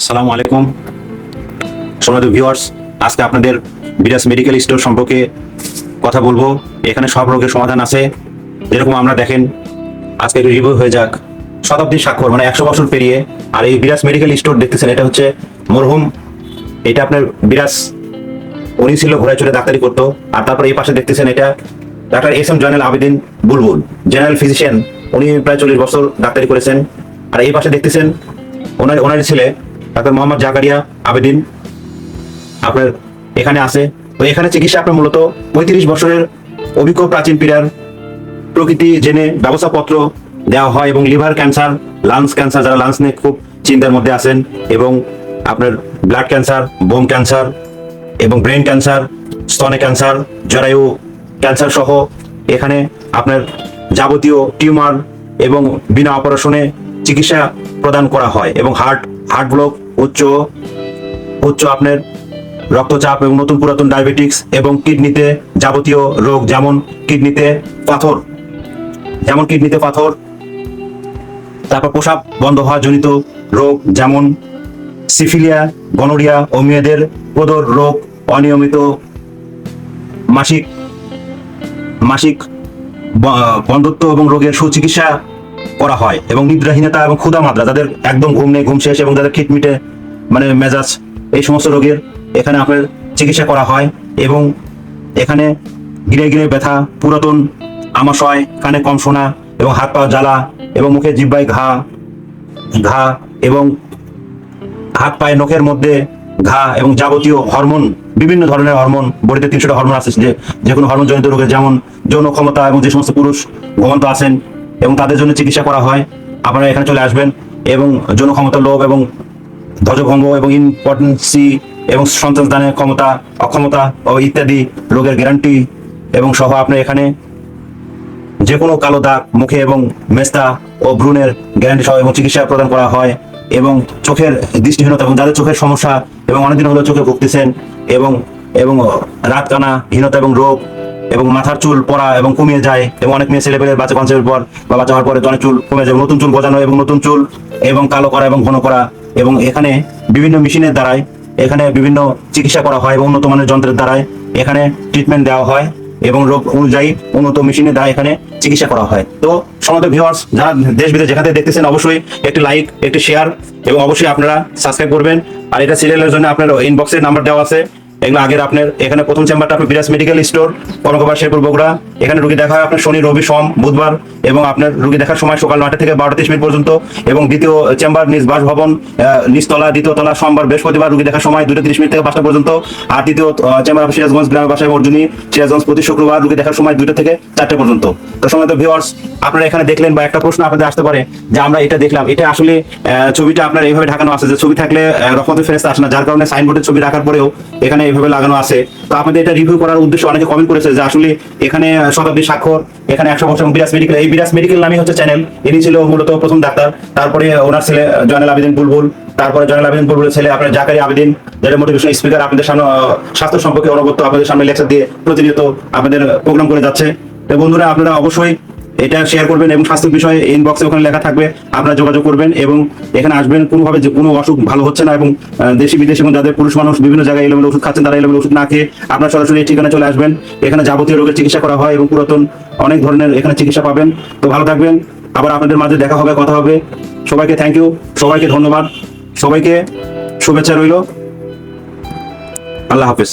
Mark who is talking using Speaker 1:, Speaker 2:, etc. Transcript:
Speaker 1: আসসালামু আলাইকুম সম্মানিত ভিউয়ার্স, আজকে আপনাদের বিরাজ মেডিকেল স্টোর সম্পর্কে কথা বলবো। এখানে সব রোগের সমাধান আছে। যেরকম আমরা দেখেন, আজকে রিভিউ হয়ে যাক শতাব্দীর স্বাক্ষর, মানে 100 বছর পেরিয়ে। আর এই বিরাজ মেডিকেল স্টোর দেখতেছেন, এটা হচ্ছে মরহুম, এটা আপনার বিরাজ, উনি ছিল ঘোড়ায় চড়ে ডাক্তারি করতো। আর তারপরে এই পাশে দেখতেছেন, এটা doctor S M Joynal Abedin Bulbul, general physician, উনি প্রায় 40 বছর ডাক্তারি করেছেন। আর এই পাশে দেখতেছেন ওনার ছেলে ডাক্তার মোহাম্মদ জাকারিয়া আবেদিন আপনার এখানে আছে। তো এখানে চিকিৎসা আপনার মূলত 35 বছরের অভিজ্ঞ প্রাচীন পীড়ার প্রকৃতি জেনে ব্যবস্থাপত্র দেওয়া হয়, এবং লিভার ক্যান্সার, লাংস ক্যান্সার, যারা লাংস নিয়ে খুব চিন্তার মধ্যে আছেন, এবং আপনার ব্লাড ক্যান্সার, বোন ক্যান্সার, এবং ব্রেন ক্যান্সার, স্তনে ক্যান্সার, জরায়ু ক্যান্সার সহ এখানে আপনার যাবতীয় টিউমার এবং বিনা অপারেশনে চিকিৎসা প্রদান করা হয়। এবং হার্ট ব্লক, উচ্চ আপনার রক্তচাপ এবং নতুন পুরাতন ডায়াবেটিক্স, এবং কিডনিতে যাবতীয় রোগ, যেমন কিডনিতে পাথর, তারপর প্রস্রাব বন্ধ হওয়া জনিত রোগ যেমন সিফিলিয়া, গনোরিয়া ও মেয়েদের প্রদর রোগ, অনিয়মিত মাসিক বন্ধ্যত্ব এবং রোগের সুচিকিৎসা করা হয়। এবং নিদ্রাহীনতা এবং ক্ষুধা মাত্রা, যাদের একদম ঘুম নেই, ঘুম শেষ, এবং যাদের খিটমিটে মানে মেজাজ, এই সমস্ত রোগের এখানে আপনার চিকিৎসা করা হয়। এবং এখানে গিরে ব্যথা, পুরাতন আমাশয়, কানে কম শোনা, এবং হাত পা জ্বালা, এবং মুখে জিহ্বায় ঘা, এবং হাত পায়ে নখের মধ্যে ঘা, এবং যাবতীয় হরমোন, বিভিন্ন ধরনের হরমোন, বডিতে 300টা হরমোন আছে, যে কোনো হরমোন জনিত রোগের, যেমন যৌন ক্ষমতা, এবং যে সমস্ত পুরুষ ঘুমন্ত আছেন এবং তাদের জন্য চিকিৎসা করা হয়। আপনারা এখানে চলে আসবেন। এবং যৌন ক্ষমতার লোভ, এবং ধ্বজভঙ্গ, এবং ইম্পটেন্সি, এবং সন্তানদানের অক্ষমতা ও ইত্যাদি রোগের গ্যারান্টি, এবং সহ আপনার এখানে যে কোনো কালো দাগ মুখে, এবং মেস্তা ও ভ্রূণের গ্যারান্টি সহ এবং চিকিৎসা প্রদান করা হয়। এবং চোখের দৃষ্টিহীনতা, এবং যাদের চোখের সমস্যা এবং অনেকদিন হলো চোখে ভুগতেছেন, এবং রাত কানাহীনতা এবং রোগ, এবং মাথার চুল পড়া এবং কমিয়ে যায়, এবং অনেক মেয়ে ছেলেপেলে বাচ্চা কনসেপ্টের পর বা বাচ্চা হওয়ার পরে অনেক চুল কমে যায়, নতুন চুল গজানো, এবং নতুন চুল এবং কালো করা এবং ঘন করা। এবং এখানে বিভিন্ন মেশিনের দ্বারাই এখানে বিভিন্ন চিকিৎসা করা হয়, এবং উন্নত মানের যন্ত্রের দ্বারাই এখানে ট্রিটমেন্ট দেওয়া হয়, এবং রোগ অনুযায়ী উন্নত মেশিনের দ্বারা এখানে চিকিৎসা করা হয়। তো সমস্ত ভিউয়ার্স, যারা দেশ বিদেশ যেখানে দেখতেছেন, অবশ্যই একটি লাইক, একটি শেয়ার, এবং অবশ্যই আপনারা সাবস্ক্রাইব করবেন। আর এটা সিরিয়ালের জন্য আপনার ইনবক্সে নাম্বার দেওয়া আছে। এগুলো আগের আপনার এখানে প্রথম চেম্বারটা আপনার বিরাজ মেডিকেল স্টোর, কনকবার, শেরপুর, বগুড়া। এখানে রোগী দেখা হয় আপনার শনি, রবি, সোম, বুধবার, এবং আপনার রোগী দেখার সময় সকাল 9টা থেকে 12:30 পর্যন্ত। এবং দ্বিতীয় চেম্বার নিজ বাসভবন, নিচতলা, দ্বিতীয় তলা, সোমবার, বৃহস্পতিবার রোগী দেখার সময় 2:30 থেকে 5টা পর্যন্ত। আর দ্বিতীয় চেম্বার সিরাজগঞ্জ, গ্রামের বাসায় অর্জুনী, সিরাজগঞ্জ, প্রতি শুক্রবার রোগী দেখার সময় 2টা থেকে 4টে পর্যন্ত। তো সময়ত ভিউয়ার্স, আপনারা এখানে দেখলেন, বা একটা প্রশ্ন আপনাদের আসতে পারে যে আমরা এটা দেখলাম, এটা আসলে ছবিটা আপনার এইভাবে ঢাকানো আছে, যে ছবি থাকলে রহমতের ফেরেশতা আসে না, যার কারণে সাইনবোর্ডের ছবি রাখার পরেও এখানে এইভাবে লাগানো আছে। তো আপনাদের এটা রিভিউ করার উদ্দেশ্যে অনেকে কমেন্ট করেছে যে আসলে এখানে শতাব্দী স্বাক্ষর, এখানে 100 বছর বিরাজ মেডিকেল, এই বিরাজ মেডিকেল নামই হচ্ছে চ্যানেল। ইনি ছিল মূলত প্রথম ডাক্তার, তারপরে ওনার ছেলে জয়নাল আবেদিন বুলবুল, তারপরে জয়নাল আবেদিন বুলবুলের ছেলে আপনার জাকারিয়া আবেদিন, যারা মোটিভেশনাল স্পিকার, আপনাদের সামনে স্বাস্থ্য সম্পর্কে অনবরত আপনাদের সামনে লেকচার দিয়ে প্রতিনিয়ত আপনাদের প্রোগ্রাম করে যাচ্ছে। তো বন্ধুরা, আপনারা অবশ্যই এটা শেয়ার করবেন, এবং স্বাস্থ্য বিষয়ে ইনবক্সে ওখানে লেখা থাকবে, আপনারা যোগাযোগ করবেন, এবং এখানে আসবেন। কোনোভাবে যে কোনো অসুখ ভালো হচ্ছে না, এবং দেশি বিদেশি, এবং যাদের পুরুষ মানুষ বিভিন্ন জায়গায় এলোমেলো ওষুধ খাচ্ছেন, তারা এলোমেলো ওষুধ না খেয়ে আপনারা সরাসরি এই ঠিকানা চলে আসবেন। এখানে যাবতীয় রোগের চিকিৎসা করা হয়, এবং পুরাতন অনেক ধরনের এখানে চিকিৎসা পাবেন। তো ভালো থাকবেন, আবার আপনাদের মাঝে দেখা হবে, কথা হবে। সবাইকে থ্যাংক ইউ, সবাইকে ধন্যবাদ, সবাইকে শুভেচ্ছা রইল। আল্লাহ হাফেজ।